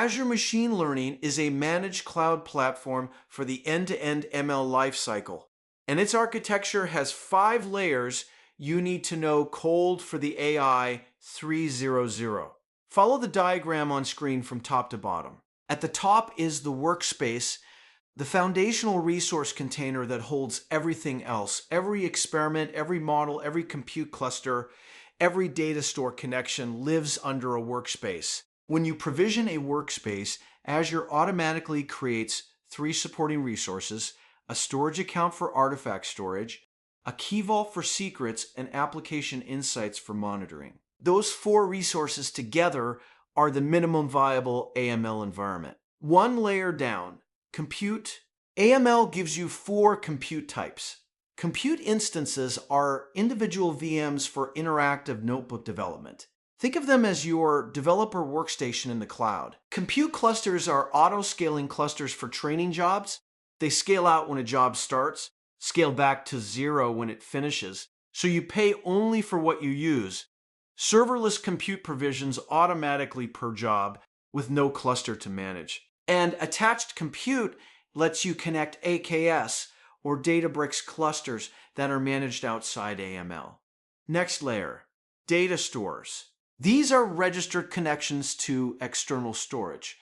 Azure Machine Learning is a managed cloud platform for the end-to-end ML lifecycle, and its architecture has 5 layers you need to know cold for the AI-300. Follow the diagram on screen from top to bottom. At the top is the workspace, the foundational resource container that holds everything else. Every experiment, every model, every compute cluster, every data store connection lives under a workspace. When you provision a workspace, Azure automatically creates 3 supporting resources: a storage account for artifact storage, a key vault for secrets, and application insights for monitoring. Those 4 resources together are the minimum viable AML environment. One layer down, compute. AML gives you 4 compute types. Compute instances are individual VMs for interactive notebook development. Think of them as your developer workstation in the cloud. Compute clusters are auto-scaling clusters for training jobs. They scale out when a job starts, scale back to 0 when it finishes, so you pay only for what you use. Serverless compute provisions automatically per job with no cluster to manage. And attached compute lets you connect AKS or Databricks clusters that are managed outside AML. Next layer, data stores. These are registered connections to external storage: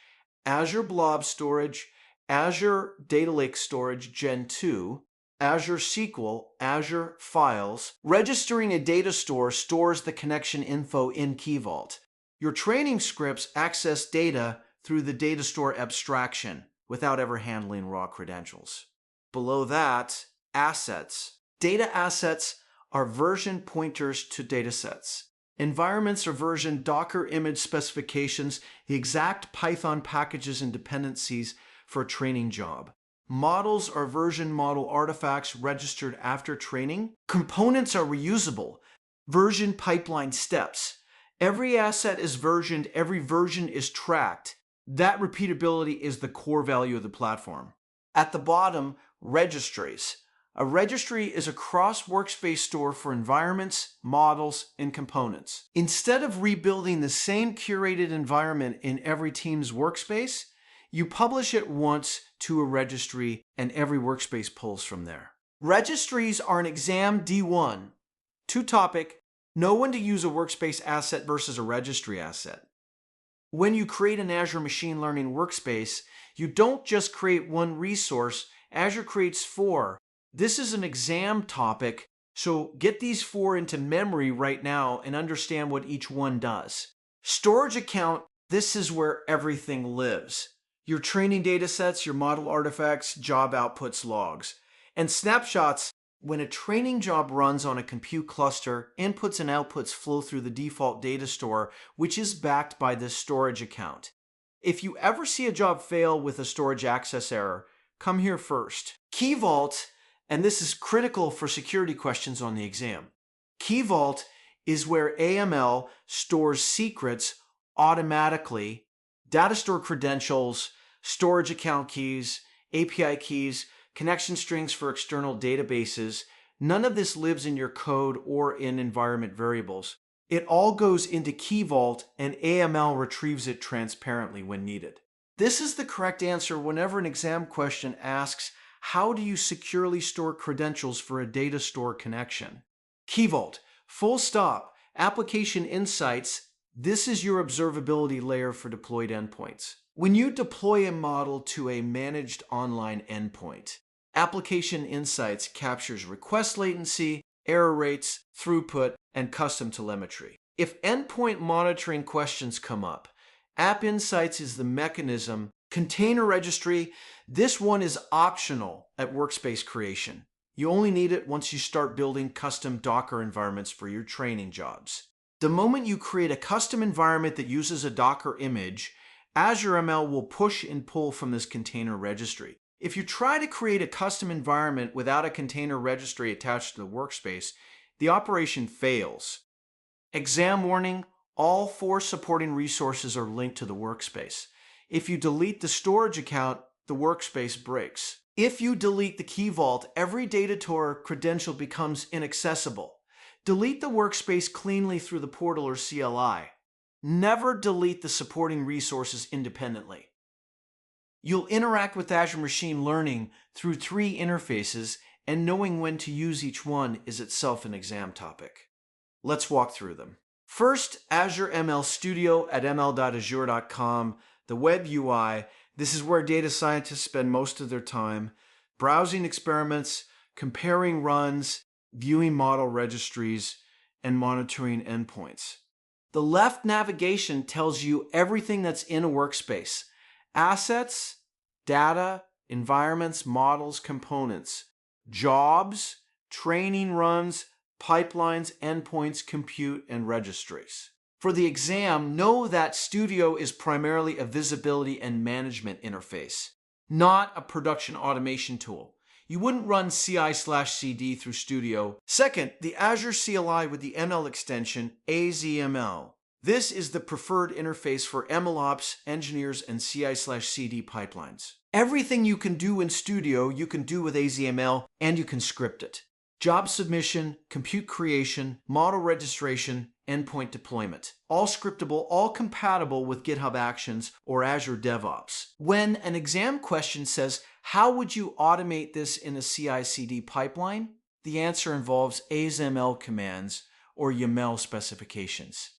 Azure Blob Storage, Azure Data Lake Storage Gen 2, Azure SQL, Azure Files. Registering a data store stores the connection info in Key Vault. Your training scripts access data through the data store abstraction without ever handling raw credentials. Below that, assets. Data assets are version pointers to datasets. Environments are version Docker image specifications, the exact Python packages and dependencies for a training job. Models are version model artifacts registered after training. Components are reusable, version pipeline steps. Every asset is versioned, every version is tracked. That repeatability is the core value of the platform. At the bottom, registries. A registry is a cross-workspace store for environments, models, and components. Instead of rebuilding the same curated environment in every team's workspace, you publish it once to a registry and every workspace pulls from there. Registries are an exam D1. 2-topic, know when to use a workspace asset versus a registry asset. When you create an Azure Machine Learning workspace, you don't just create one resource, Azure creates 4. This is an exam topic, so get these 4 into memory right now and understand what each one does. Storage account, this is where everything lives. Your training datasets, your model artifacts, job outputs, logs. And snapshots, when a training job runs on a compute cluster, inputs and outputs flow through the default data store, which is backed by this storage account. If you ever see a job fail with a storage access error, come here first. Key Vault, and this is critical for security questions on the exam. Key Vault is where AML stores secrets automatically, data store credentials, storage account keys, API keys, connection strings for external databases. None of this lives in your code or in environment variables. It all goes into Key Vault, and AML retrieves it transparently when needed. This is the correct answer whenever an exam question asks, how do you securely store credentials for a data store connection? Key Vault, full stop, application insights. This is your observability layer for deployed endpoints. When you deploy a model to a managed online endpoint, application insights captures request latency, error rates, throughput, and custom telemetry. If endpoint monitoring questions come up, App Insights is the mechanism. Container registry, this one is optional at workspace creation. You only need it once you start building custom Docker environments for your training jobs. The moment you create a custom environment that uses a Docker image, Azure ML will push and pull from this container registry. If you try to create a custom environment without a container registry attached to the workspace, the operation fails. Exam warning, all 4 supporting resources are linked to the workspace. If you delete the storage account, the workspace breaks. If you delete the Key Vault, every data store credential becomes inaccessible. Delete the workspace cleanly through the portal or CLI. Never delete the supporting resources independently. You'll interact with Azure Machine Learning through 3 interfaces, and knowing when to use each one is itself an exam topic. Let's walk through them. First, Azure ML Studio at ml.azure.com, the web UI. This is where data scientists spend most of their time, browsing experiments, comparing runs, viewing model registries, and monitoring endpoints. The left navigation tells you everything that's in a workspace: assets, data, environments, models, components, jobs, training runs, pipelines, endpoints, compute, and registries. For the exam, know that Studio is primarily a visibility and management interface, not a production automation tool. You wouldn't run CI/CD through Studio. Second, the Azure CLI with the ML extension AZML. This is the preferred interface for MLOps engineers and CI/CD pipelines. Everything you can do in Studio, you can do with AZML, and you can script it. Job submission, compute creation, model registration, endpoint deployment. All scriptable, all compatible with GitHub Actions or Azure DevOps. When an exam question says, how would you automate this in a CI/CD pipeline? The answer involves AZML commands or YAML specifications.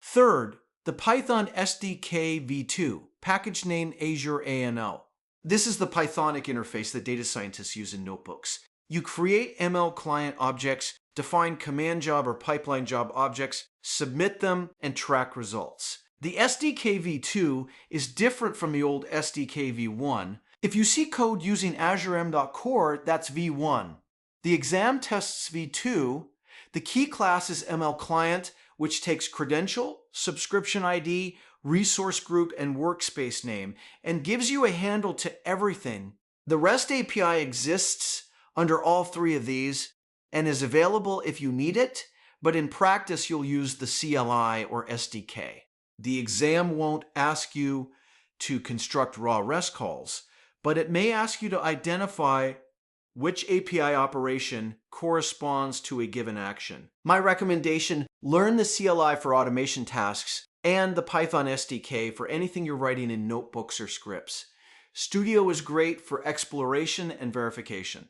Third, the Python SDK v2, package name Azure ANL. This is the Pythonic interface that data scientists use in notebooks. You create ML client objects, define command job or pipeline job objects, submit them, and track results. The SDK v2 is different from the old SDK v1. If you see code using Azure M.Core, that's v1. The exam tests v2. The key class is ML client, which takes credential, subscription ID, resource group, and workspace name, and gives you a handle to everything. The REST API exists under all 3 of these and is available if you need it, but in practice you'll use the CLI or SDK. The exam won't ask you to construct raw REST calls, but it may ask you to identify which API operation corresponds to a given action. My recommendation: learn the CLI for automation tasks and the Python SDK for anything you're writing in notebooks or scripts. Studio is great for exploration and verification.